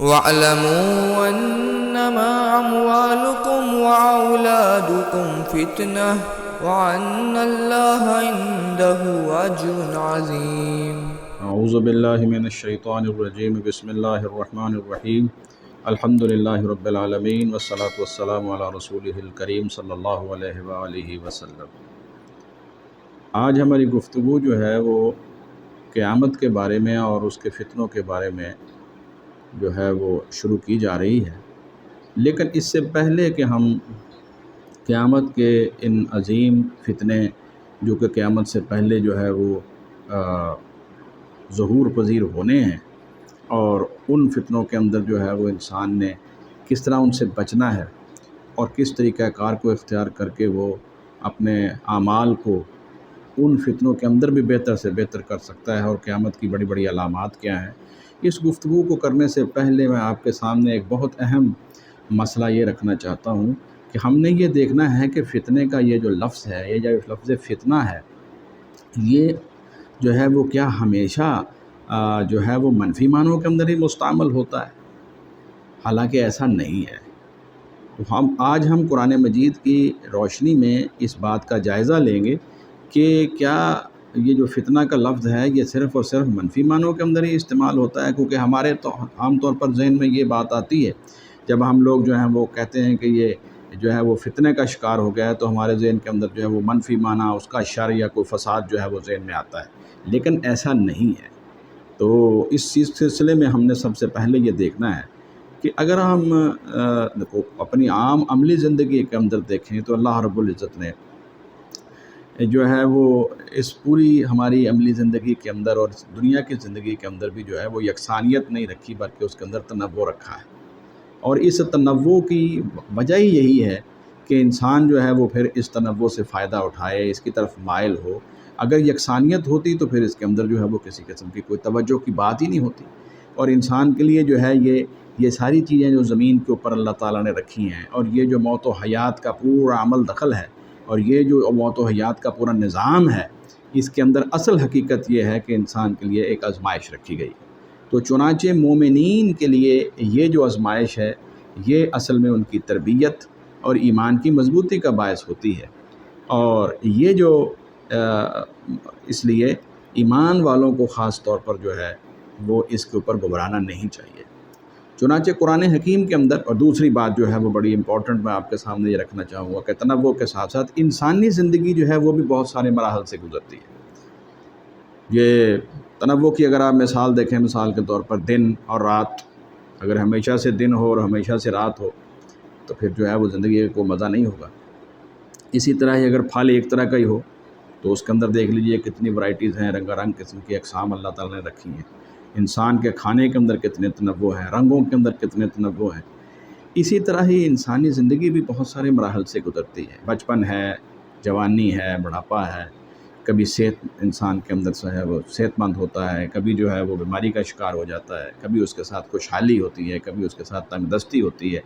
وَاعْلَمُوا أَنَّمَا أَمْوَالُكُمْ وَأَوْلَادُكُمْ فِتْنَةٌ وَأَنَّ اللَّهَ عِندَهُ أَجْرٌ عَظِيمٌ۔ اعوذ باللہ من الشیطان الرجیم، بسم اللہ الرحمن الرحیم، الحمد للہ رب العالمین والصلاة والسلام علی رسولہ الکریم صلی اللہ علیہ وآلہ وسلم۔ آج ہماری گفتگو جو ہے وہ قیامت کے بارے میں اور اس کے فتنوں کے بارے میں جو ہے وہ شروع کی جا رہی ہے، لیکن اس سے پہلے کہ ہم قیامت کے ان عظیم فتنے جو کہ قیامت سے پہلے جو ہے وہ ظہور پذیر ہونے ہیں، اور ان فتنوں کے اندر جو ہے وہ انسان نے کس طرح ان سے بچنا ہے اور کس طریقہ کار کو اختیار کر کے وہ اپنے اعمال کو ان فتنوں کے اندر بھی بہتر سے بہتر کر سکتا ہے، اور قیامت کی بڑی بڑی علامات کیا ہیں، اس گفتگو کو کرنے سے پہلے میں آپ کے سامنے ایک بہت اہم مسئلہ یہ رکھنا چاہتا ہوں کہ ہم نے یہ دیکھنا ہے کہ فتنے کا یہ جو لفظ ہے، یہ جو لفظ فتنہ ہے، یہ جو ہے وہ کیا ہمیشہ جو ہے وہ منفی معنوں کے اندر ہی مستعمل ہوتا ہے؟ حالانکہ ایسا نہیں ہے۔ تو آج ہم قرآن مجید کی روشنی میں اس بات کا جائزہ لیں گے کہ کیا یہ جو فتنہ کا لفظ ہے یہ صرف اور صرف منفی معنوں کے اندر ہی استعمال ہوتا ہے، کیونکہ ہمارے تو عام طور پر ذہن میں یہ بات آتی ہے جب ہم لوگ جو ہیں وہ کہتے ہیں کہ یہ جو ہے وہ فتنے کا شکار ہو گیا ہے، تو ہمارے ذہن کے اندر جو ہے وہ منفی معنی، اس کا شر یا کوئی فساد جو ہے وہ ذہن میں آتا ہے، لیکن ایسا نہیں ہے۔ تو اس سلسلے میں ہم نے سب سے پہلے یہ دیکھنا ہے کہ اگر ہم اپنی عام عملی زندگی کے اندر دیکھیں تو اللہ رب العزت نے جو ہے وہ اس پوری ہماری عملی زندگی کے اندر اور دنیا کی زندگی کے اندر بھی جو ہے وہ یکسانیت نہیں رکھی، بلکہ اس کے اندر تنوع رکھا ہے، اور اس تنوع کی وجہ ہی یہی ہے کہ انسان جو ہے وہ پھر اس تنوع سے فائدہ اٹھائے، اس کی طرف مائل ہو۔ اگر یکسانیت ہوتی تو پھر اس کے اندر جو ہے وہ کسی قسم کی کوئی توجہ کی بات ہی نہیں ہوتی، اور انسان کے لیے جو ہے یہ ساری چیزیں جو زمین کے اوپر اللہ تعالیٰ نے رکھی ہیں، اور یہ جو موت و حیات کا پورا عمل دخل ہے، اور یہ جو موت و حیات کا پورا نظام ہے، اس کے اندر اصل حقیقت یہ ہے کہ انسان کے لیے ایک آزمائش رکھی گئی۔ تو چنانچہ مومنین کے لیے یہ جو آزمائش ہے، یہ اصل میں ان کی تربیت اور ایمان کی مضبوطی کا باعث ہوتی ہے، اور یہ جو اس لیے ایمان والوں کو خاص طور پر جو ہے وہ اس کے اوپر گھبرانا نہیں چاہیے۔ چنانچہ قرآن حکیم کے اندر، اور دوسری بات جو ہے وہ بڑی امپورٹنٹ میں آپ کے سامنے یہ رکھنا چاہوں گا کہ تنوع کے ساتھ ساتھ انسانی زندگی جو ہے وہ بھی بہت سارے مراحل سے گزرتی ہے۔ یہ تنوع کی اگر آپ مثال دیکھیں، مثال کے طور پر دن اور رات، اگر ہمیشہ سے دن ہو اور ہمیشہ سے رات ہو تو پھر جو ہے وہ زندگی کو مزہ نہیں ہوگا۔ اسی طرح ہی اگر پھل ایک طرح کا ہی ہو تو اس کے اندر دیکھ لیجئے کتنی ورائٹیز ہیں، رنگا رنگ قسم کی اقسام اللہ تعالیٰ نے رکھی ہیں۔ انسان کے کھانے کے اندر کتنے تنوع ہیں، رنگوں کے اندر کتنے تنوع ہیں۔ اسی طرح ہی انسانی زندگی بھی بہت سارے مراحل سے گزرتی ہے، بچپن ہے، جوانی ہے، بڑھاپا ہے، کبھی صحت انسان کے اندر سے ہے وہ صحت مند ہوتا ہے، کبھی جو ہے وہ بیماری کا شکار ہو جاتا ہے، کبھی اس کے ساتھ خوشحالی ہوتی ہے، کبھی اس کے ساتھ تنگ ہوتی ہے۔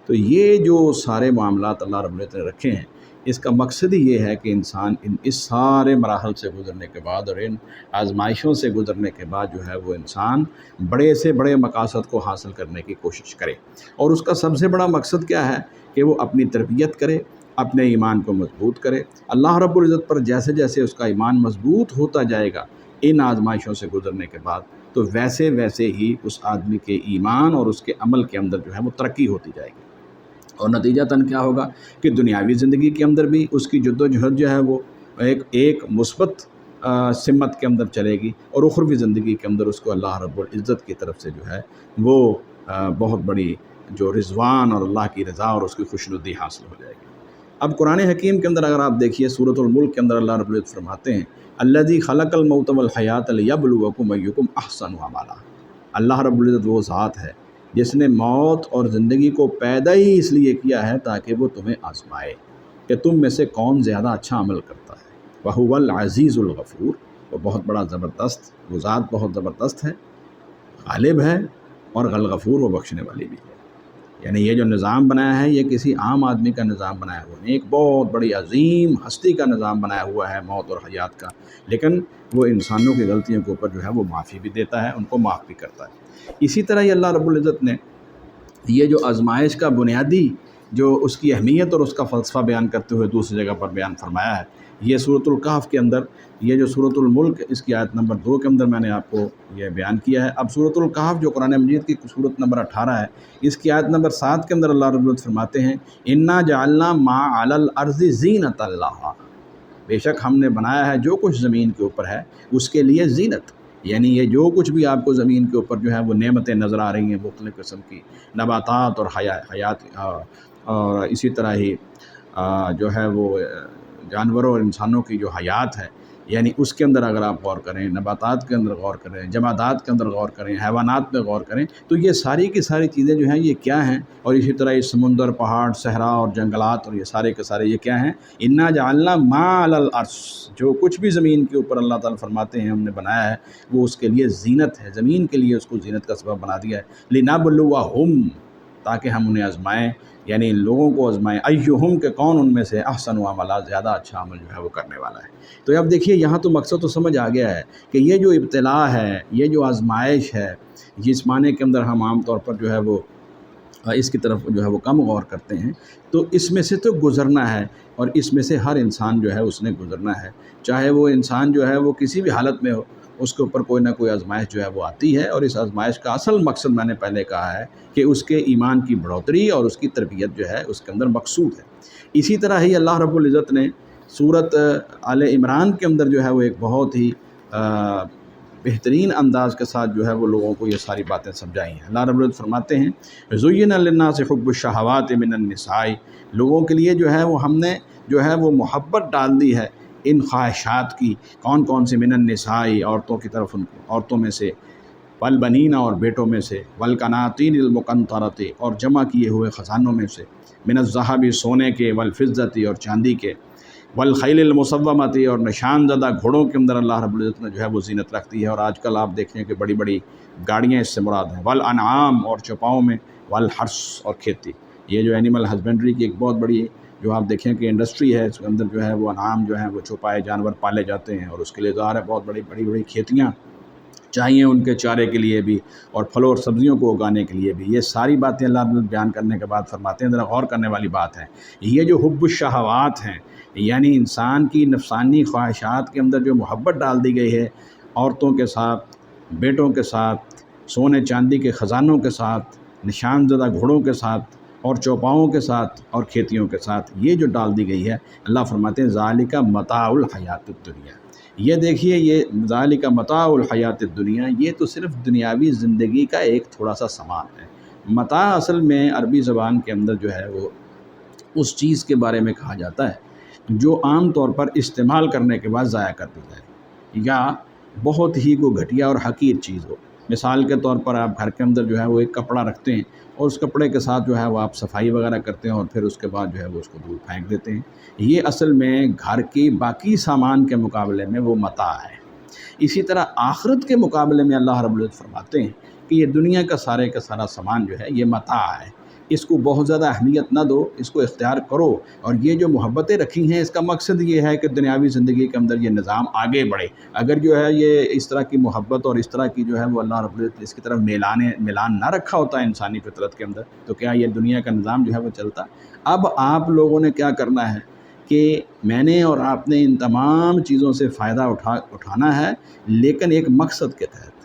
تو یہ جو سارے معاملات اللہ رب العزت نے رکھے ہیں، اس کا مقصد ہی یہ ہے کہ انسان اس سارے مراحل سے گزرنے کے بعد اور ان آزمائشوں سے گزرنے کے بعد جو ہے وہ انسان بڑے سے بڑے مقاصد کو حاصل کرنے کی کوشش کرے، اور اس کا سب سے بڑا مقصد کیا ہے کہ وہ اپنی تربیت کرے، اپنے ایمان کو مضبوط کرے۔ اللہ رب العزت پر جیسے جیسے اس کا ایمان مضبوط ہوتا جائے گا ان آزمائشوں سے گزرنے کے بعد، تو ویسے ویسے ہی اس آدمی کے ایمان اور اس کے عمل کے اندر جو ہے وہ ترقی ہوتی جائے گی، اور نتیجتاً کیا ہوگا کہ دنیاوی زندگی کے اندر بھی اس کی جد و جہد جو ہے وہ ایک مثبت سمت کے اندر چلے گی، اور اخروی زندگی کے اندر اس کو اللہ رب العزت کی طرف سے جو ہے وہ بہت بڑی جو رضوان اور اللہ کی رضا اور اس کی خوشنودی حاصل ہو جائے گی۔ اب قرآن حکیم کے اندر اگر آپ دیکھیے سورۃ الملک کے اندر اللہ رب العزت فرماتے ہیں، الذی خلق الموت والحیات لیبلوکم ایکم احسن عملا۔ اللہ رب العزت وہ ذات ہے جس نے موت اور زندگی کو پیدا ہی اس لیے کیا ہے تاکہ وہ تمہیں آزمائے کہ تم میں سے کون زیادہ اچھا عمل کرتا ہے۔ وَهُوَ الْعَزِيزُ الْغَفُورُ، وہ بہت بڑا زبردست، وہ ذات بہت زبردست ہے، غالب ہے، اور الغفور وہ بخشنے والی بھی ہے۔ یعنی یہ جو نظام بنایا ہے یہ کسی عام آدمی کا نظام بنایا ہوا نہیں، ایک بہت بڑی عظیم ہستی کا نظام بنایا ہوا ہے موت اور حیات کا، لیکن وہ انسانوں کی غلطیوں کے اوپر جو ہے وہ معافی بھی دیتا ہے، ان کو معاف بھی کرتا ہے۔ اسی طرح یہ اللہ رب العزت نے یہ جو آزمائش کا بنیادی جو اس کی اہمیت اور اس کا فلسفہ بیان کرتے ہوئے دوسری جگہ پر بیان فرمایا ہے، یہ سورۃ الکہف کے اندر، یہ جو سورۃ الملک اس کی آیت نمبر 2 کے اندر میں نے آپ کو یہ بیان کیا ہے۔ اب سورۃ الکہف جو قرآن مجید کی سورۃ نمبر 18 ہے، اس کی آیت نمبر 7 کے اندر اللہ رب العزت فرماتے ہیں انا جعلنا ما علی الارض زینۃ لہا، بے شک ہم نے بنایا ہے جو کچھ زمین کے اوپر ہے اس کے لیے زینت، یعنی یہ جو کچھ بھی آپ کو زمین کے اوپر جو ہے وہ نعمتیں نظر آ رہی ہیں مختلف قسم کی نباتات اور حیات اور اسی طرح ہی جو ہے وہ جانوروں اور انسانوں کی جو حیات ہے، یعنی اس کے اندر اگر آپ غور کریں، نباتات کے اندر غور کریں، جمادات کے اندر غور کریں، حیوانات پہ غور کریں، تو یہ ساری کی ساری چیزیں جو ہیں یہ کیا ہیں، اور اسی طرح یہ سمندر، پہاڑ، صحرا اور جنگلات اور یہ سارے کے سارے یہ کیا ہیں، انا جعلنا ما علی الارض، جو کچھ بھی زمین کے اوپر اللہ تعالیٰ فرماتے ہیں ہم نے بنایا ہے وہ اس کے لیے زینت ہے، زمین کے لیے اس کو زینت کا سبب بنا دیا ہے، لنبلوہم، تاکہ ہم انہیں آزمائیں، یعنی لوگوں کو آزمائیں، ایہم کہ کون ان میں سے احسن عملا، زیادہ اچھا عمل جو ہے وہ کرنے والا ہے۔ تو اب دیکھیے یہاں تو مقصد تو سمجھ آ گیا ہے کہ یہ جو ابتلا ہے، یہ جو آزمائش ہے، جس معنی کے اندر ہم عام طور پر جو ہے وہ اس کی طرف جو ہے وہ کم غور کرتے ہیں، تو اس میں سے تو گزرنا ہے، اور اس میں سے ہر انسان جو ہے اس نے گزرنا ہے، چاہے وہ انسان جو ہے وہ کسی بھی حالت میں ہو، اس کے اوپر کوئی نہ کوئی آزمائش جو ہے وہ آتی ہے، اور اس آزمائش کا اصل مقصد میں نے پہلے کہا ہے کہ اس کے ایمان کی بڑھوتری اور اس کی تربیت جو ہے اس کے اندر مقصود ہے۔ اسی طرح ہی اللہ رب العزت نے سورۃ آل عمران کے اندر جو ہے وہ ایک بہت ہی بہترین انداز کے ساتھ جو ہے وہ لوگوں کو یہ ساری باتیں سمجھائی ہیں۔ اللہ رب العزت فرماتے ہیں زُيِّنَ لِلنَّاسِ حُبُّ الشَّهَوَاتِ مِنَ النِّسَاءِ، لوگوں کے لیے جو ہے وہ ہم نے جو ہے وہ محبت ڈال دی ہے ان خواہشات کی، کون کون سی، من النساء، عورتوں کی طرف، عورتوں میں سے، والبنین، اور بیٹوں میں سے، والقناطیر المقنطرۃ، اور جمع کیے ہوئے خزانوں میں سے، من الذہب، سونے کے، والفضۃ، اور چاندی کے، والخیل المصومۃ، اور نشان زدہ گھوڑوں کے اندر اللہ رب العزت نے جو ہے وہ زینت رکھتی ہے، اور آج کل آپ دیکھیں کہ بڑی بڑی گاڑیاں اس سے مراد ہیں، والانعام، اور چوپاؤں میں، والحرث، اور کھیتی۔ یہ جو اینیمل ہسبینڈری کی ایک بہت بڑی جو آپ دیکھیں کہ انڈسٹری ہے، اس کے اندر جو ہے وہ انعام جو ہیں وہ چوپائے جانور پالے جاتے ہیں، اور اس کے لیے ظاہر ہے بہت بڑی بڑی کھیتیاں چاہیے ان کے چارے کے لیے بھی، اور پھلوں اور سبزیوں کو اگانے کے لیے بھی۔ یہ ساری باتیں اللہ نے بیان کرنے کے بعد فرماتے ہیں، ذرا غور کرنے والی بات ہے، یہ جو حب الشہوات ہیں، یعنی انسان کی نفسانی خواہشات کے اندر جو محبت ڈال دی گئی ہے، عورتوں کے ساتھ، بیٹوں کے ساتھ، سونے چاندی کے خزانوں کے ساتھ، نشان زدہ گھوڑوں کے ساتھ، اور چوپاؤں کے ساتھ، اور کھیتیوں کے ساتھ، یہ جو ڈال دی گئی ہے، اللہ فرماتے ہیں ذالک متاع الحیات الدنیا، یہ دیکھیے یہ ذالک متاع الحیات الدنیا، یہ تو صرف دنیاوی زندگی کا ایک تھوڑا سا سامان ہے۔ متاع اصل میں عربی زبان کے اندر جو ہے وہ اس چیز کے بارے میں کہا جاتا ہے جو عام طور پر استعمال کرنے کے بعد ضائع کر دی جائے، یا بہت ہی کوئی گھٹیا اور حقیر چیز ہو۔ مثال کے طور پر آپ گھر کے اندر جو ہے وہ ایک کپڑا رکھتے ہیں، اور اس کپڑے کے ساتھ جو ہے وہ آپ صفائی وغیرہ کرتے ہیں، اور پھر اس کے بعد جو ہے وہ اس کو دور پھینک دیتے ہیں۔ یہ اصل میں گھر کی باقی سامان کے مقابلے میں وہ متاع ہے۔ اسی طرح آخرت کے مقابلے میں اللہ رب العزت فرماتے ہیں کہ یہ دنیا کا سارے کا سارا سامان جو ہے یہ متاع ہے، اس کو بہت زیادہ اہمیت نہ دو، اس کو اختیار کرو، اور یہ جو محبتیں رکھی ہیں اس کا مقصد یہ ہے کہ دنیاوی زندگی کے اندر یہ نظام آگے بڑھے۔ اگر جو ہے یہ اس طرح کی محبت اور اس طرح کی جو ہے وہ اللہ رب العزت اس کی طرف میلان نہ رکھا ہوتا ہے انسانی فطرت کے اندر، تو کیا یہ دنیا کا نظام جو ہے وہ چلتا؟ اب آپ لوگوں نے کیا کرنا ہے کہ میں نے اور آپ نے ان تمام چیزوں سے فائدہ اٹھانا ہے، لیکن ایک مقصد کے تحت۔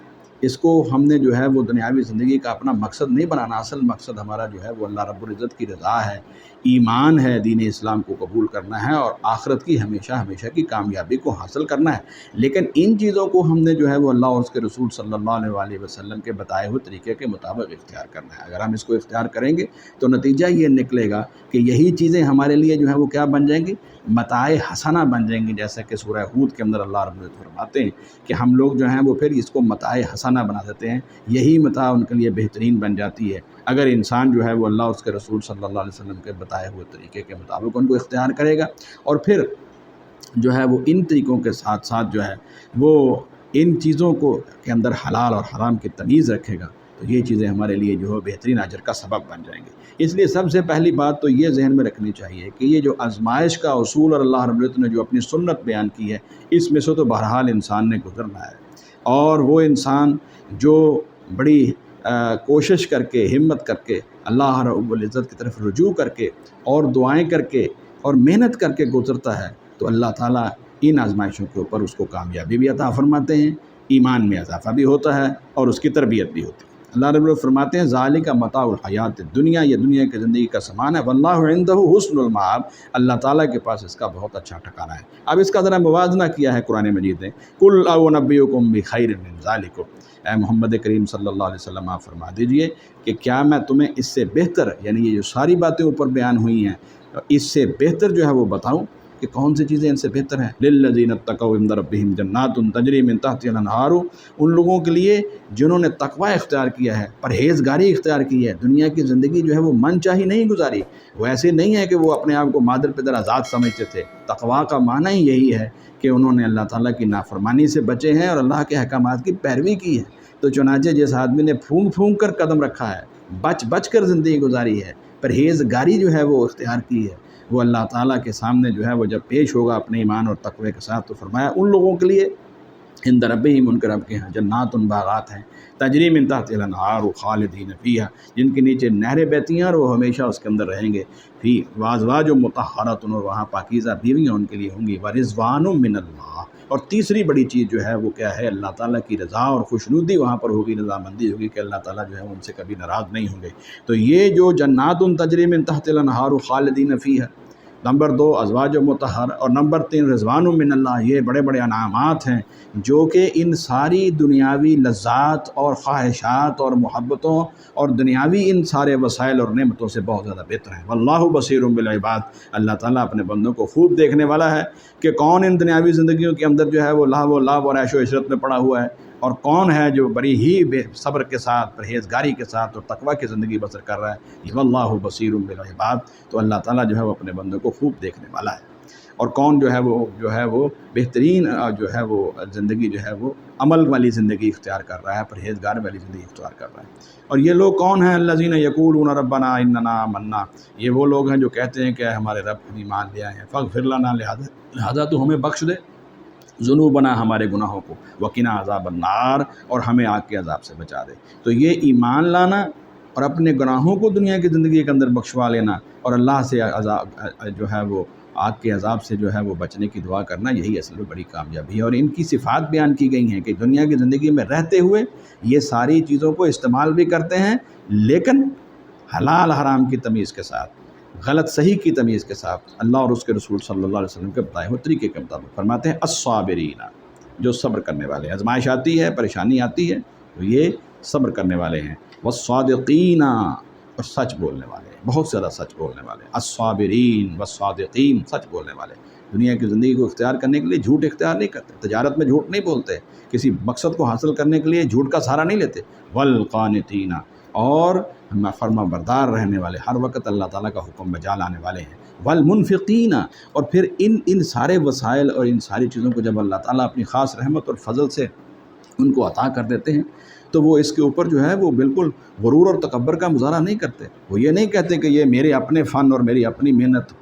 اس کو ہم نے جو ہے وہ دنیاوی زندگی کا اپنا مقصد نہیں بنانا، اصل مقصد ہمارا جو ہے وہ اللہ رب العزت کی رضا ہے، ایمان ہے، دین اسلام کو قبول کرنا ہے، اور آخرت کی ہمیشہ کی کامیابی کو حاصل کرنا ہے۔ لیکن ان چیزوں کو ہم نے جو ہے وہ اللہ اور اس کے رسول صلی اللہ علیہ وسلم کے بتائے ہوئے طریقے کے مطابق اختیار کرنا ہے۔ اگر ہم اس کو اختیار کریں گے تو نتیجہ یہ نکلے گا کہ یہی چیزیں ہمارے لیے جو ہے وہ کیا بن جائیں گی؟ متاع حسنہ بن جائیں گی، جیسا کہ سورہ ہود کے اندر اللہ رب العزت فرماتے ہیں کہ ہم لوگ جو ہیں وہ پھر اس کو متاع حسنہ بنا دیتے ہیں، یہی متاع ان کے لیے بہترین بن جاتی ہے اگر انسان جو ہے وہ اللہ اس کے رسول صلی اللہ علیہ وسلم کے بتائے ہوئے طریقے کے مطابق ان کو اختیار کرے گا، اور پھر جو ہے وہ ان طریقوں کے ساتھ ساتھ جو ہے وہ ان چیزوں کو کے اندر حلال اور حرام کی تمیز رکھے گا، تو تو یہ چیزیں ہمارے لیے جو ہے بہترین اجر کا سبب بن جائیں گے۔ اس لیے سب سے پہلی بات تو یہ ذہن میں رکھنی چاہیے کہ یہ جو آزمائش کا اصول اور اللہ رب العزت نے جو اپنی سنت بیان کی ہے، اس میں سے تو بہرحال انسان نے گزرنا ہے، اور وہ انسان جو بڑی کوشش کر کے، ہمت کر کے، اللہ رب العزت کی طرف رجوع کر کے اور دعائیں کر کے اور محنت کر کے گزرتا ہے، تو اللہ تعالیٰ ان آزمائشوں کے اوپر اس کو کامیابی بھی عطا فرماتے ہیں، ایمان میں اضافہ بھی ہوتا ہے اور اس کی تربیت بھی ہوتی ہے۔ اللہ رب العزت فرماتے ہیں ذالک متاع الحیات الدنیا، یہ دنیا کی زندگی کا سامان ہے، واللہ عندہ حسن المآب، اللہ تعالیٰ کے پاس اس کا بہت اچھا ٹھکانہ ہے۔ اب اس کا ذرا موازنہ کیا ہے قرآن مجید نے، قل انبئکم بخیر من ذالکم، اے محمد کریم صلی اللہ علیہ وسلم آپ فرما دیجئے کہ کیا میں تمہیں اس سے بہتر، یعنی یہ جو ساری باتیں اوپر بیان ہوئی ہیں، اس سے بہتر جو ہے وہ بتاؤں کہ کون سی چیزیں ان سے بہتر ہیں؟ للذین اتقوا عند ربہم جنات تجری من تحتہا الانہار، ان لوگوں کے لیے جنہوں نے تقوی اختیار کیا ہے، پرہیزگاری اختیار کی ہے، دنیا کی زندگی جو ہے وہ من چاہی نہیں گزاری، وہ ایسے نہیں ہے کہ وہ اپنے آپ کو مادر پدر آزاد سمجھتے تھے۔ تقوی کا معنی ہی یہی ہے کہ انہوں نے اللہ تعالیٰ کی نافرمانی سے بچے ہیں اور اللہ کے احکامات کی پیروی کی ہے۔ تو چنانچہ جس آدمی نے پھونک پھونک کر قدم رکھا ہے، بچ بچ کر زندگی گزاری ہے، پرہیزگاری جو ہے وہ اختیار کی ہے، وہ اللہ تعالیٰ کے سامنے جو ہے وہ جب پیش ہوگا اپنے ایمان اور تقوی کے ساتھ، تو فرمایا ان لوگوں کے لیے عند ربہم، ان کے رب کے ہاں جنات باغات ہیں، تجری من تحتہا الانہار خالدین فیہا، جن کے نیچے نہریں بہتی ہیں اور وہ ہمیشہ اس کے اندر رہیں گے، فی وازواج مطہرۃ، اور وہاں پاکیزہ بیویاں ان کے لیے ہوں گی، ورضوان من اللہ، اور تیسری بڑی چیز جو ہے وہ کیا ہے؟ اللہ تعالیٰ کی رضا اور خوشنودی وہاں پر ہوگی، رضامندی ہوگی کہ اللہ تعالیٰ جو ہے ان سے کبھی ناراض نہیں ہوں گے۔ تو یہ جو جنات تجری من تحتہا الانہار خالدین فیہا، نمبر 2 ازواج مطہر، اور نمبر 3 رضوان من اللہ، یہ بڑے بڑے انعامات ہیں جو کہ ان ساری دنیاوی لذات اور خواہشات اور محبتوں اور دنیاوی ان سارے وسائل اور نعمتوں سے بہت زیادہ بہتر ہیں۔ واللہ بصیر بالعباد، اللہ تعالیٰ اپنے بندوں کو خوب دیکھنے والا ہے کہ کون ان دنیاوی زندگیوں کے اندر جو ہے وہ لہو و لعب اور عیش و عشرت میں پڑا ہوا ہے، اور کون ہے جو بڑی ہی صبر کے ساتھ، پرہیزگاری کے ساتھ اور تقوی کی زندگی بسر کر رہا ہے۔ واللہ بصیر بالعباد، تو اللہ تعالیٰ جو ہے وہ اپنے بندوں کو خوب دیکھنے والا ہے، اور کون جو ہے وہ بہترین جو ہے وہ زندگی جو ہے وہ عمل والی زندگی اختیار کر رہا ہے، پرہیزگار والی زندگی اختیار کر رہا ہے۔ اور یہ لوگ کون ہیں؟ الذین یقولون ربنا اننا آمنا، یہ وہ لوگ ہیں جو کہتے ہیں کہ ہمارے رب ہم ایمان لے آئے ہیں، فاغفر لنا، لہذا تو ہمیں بخش دے، ذنوبنا، ہمارے گناہوں کو، وقنا عذاب النار، اور ہمیں آگ کے عذاب سے بچا دے۔ تو یہ ایمان لانا اور اپنے گناہوں کو دنیا کی زندگی کے اندر بخشوا لینا اور اللہ سے عذاب جو ہے وہ آگ کے عذاب سے جو ہے وہ بچنے کی دعا کرنا، یہی اصل میں بڑی کامیابی ہے۔ اور ان کی صفات بیان کی گئی ہیں کہ دنیا کی زندگی میں رہتے ہوئے یہ ساری چیزوں کو استعمال بھی کرتے ہیں، لیکن حلال حرام کی تمیز کے ساتھ، غلط صحیح کی تمیز کے ساتھ، اللہ اور اس کے رسول صلی اللہ علیہ وسلم کے بتائے ہوئے طریقے کے مطابق۔ فرماتے ہیں الصابرین، جو صبر کرنے والے ہیں، آزمائش آتی ہے، پریشانی آتی ہے، تو یہ صبر کرنے والے ہیں، والصادقین، اور سچ بولنے والے ہیں، بہت زیادہ سچ بولنے والے ہیں، الصابرین والصادقین، سچ بولنے والے۔ دنیا کی زندگی کو اختیار کرنے کے لیے جھوٹ اختیار نہیں کرتے، تجارت میں جھوٹ نہیں بولتے، کسی مقصد کو حاصل کرنے کے لیے جھوٹ کا سہارا نہیں لیتے، والقانتین، اور فرما بردار رہنے والے، ہر وقت اللہ تعالیٰ کا حکم بجا لانے والے ہیں، والمنفقین، اور پھر ان سارے وسائل اور ان ساری چیزوں کو جب اللہ تعالیٰ اپنی خاص رحمت اور فضل سے ان کو عطا کر دیتے ہیں، تو وہ اس کے اوپر جو ہے وہ بالکل غرور اور تکبر کا مظاہرہ نہیں کرتے۔ وہ یہ نہیں کہتے کہ یہ میرے اپنے فن اور میری اپنی محنت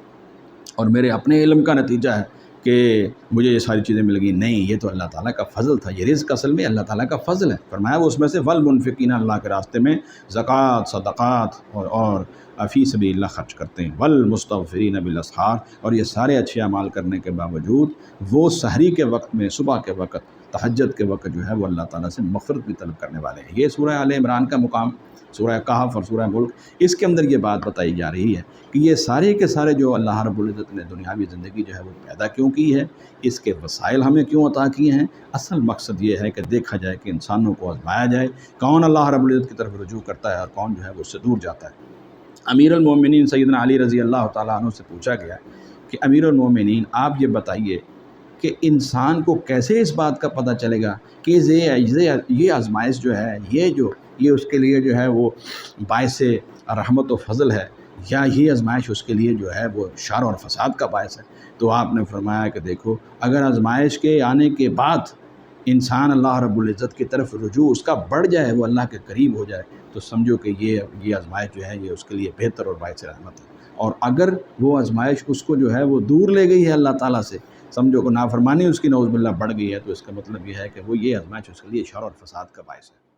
اور میرے اپنے علم کا نتیجہ ہے کہ مجھے یہ ساری چیزیں مل گئی، نہیں، یہ تو اللہ تعالیٰ کا فضل تھا، یہ رزق اصل میں اللہ تعالیٰ کا فضل ہے۔ فرمایا وہ اس میں سے والمنفقین، اللہ کے راستے میں زکوٰۃ، صدقات اور فی سبیل اللہ خرچ کرتے ہیں، والمستغفرین بالاسحار، اور یہ سارے اچھے اعمال کرنے کے باوجود وہ سحری کے وقت میں، صبح کے وقت، تہجد کے وقت جو ہے وہ اللہ تعالیٰ سے مغفرت بھی طلب کرنے والے ہیں۔ یہ سورہ آل عمران کا مقام، سورہ کہف اور سورہ ملک، اس کے اندر یہ بات بتائی جا رہی ہے کہ یہ سارے کے سارے جو اللہ رب العزت نے دنیاوی زندگی جو ہے وہ پیدا کیوں کی ہے، اس کے وسائل ہمیں کیوں عطا کیے ہیں، اصل مقصد یہ ہے کہ دیکھا جائے کہ انسانوں کو آزمایا جائے، کون اللہ رب العزت کی طرف رجوع کرتا ہے اور کون جو ہے وہ اس سے دور جاتا ہے۔ امیر المومنین سیدنا علی رضی اللہ تعالیٰ عنہ سے پوچھا گیا کہ امیر المومنین آپ یہ بتائیے کہ انسان کو کیسے اس بات کا پتہ چلے گا کہ یہ آزمائش جو ہے یہ اس کے لیے جو ہے وہ باعث رحمت و فضل ہے، یا یہ آزمائش اس کے لیے جو ہے وہ شر اور فساد کا باعث ہے۔ تو آپ نے فرمایا کہ دیکھو، اگر آزمائش کے آنے کے بعد انسان اللہ رب العزت کی طرف رجوع اس کا بڑھ جائے، وہ اللہ کے قریب ہو جائے، تو سمجھو کہ یہ آزمائش جو ہے یہ اس کے لیے بہتر اور باعث رحمت ہے۔ اور اگر وہ آزمائش اس کو جو ہے وہ دور لے گئی ہے اللہ تعالیٰ سے، سمجھو کہ نافرمانی اس کی نعوذ باللہ بڑھ گئی ہے، تو اس کا مطلب یہ ہے کہ وہ یہ آزمائش اس کے لیے شر اور فساد کا باعث ہے۔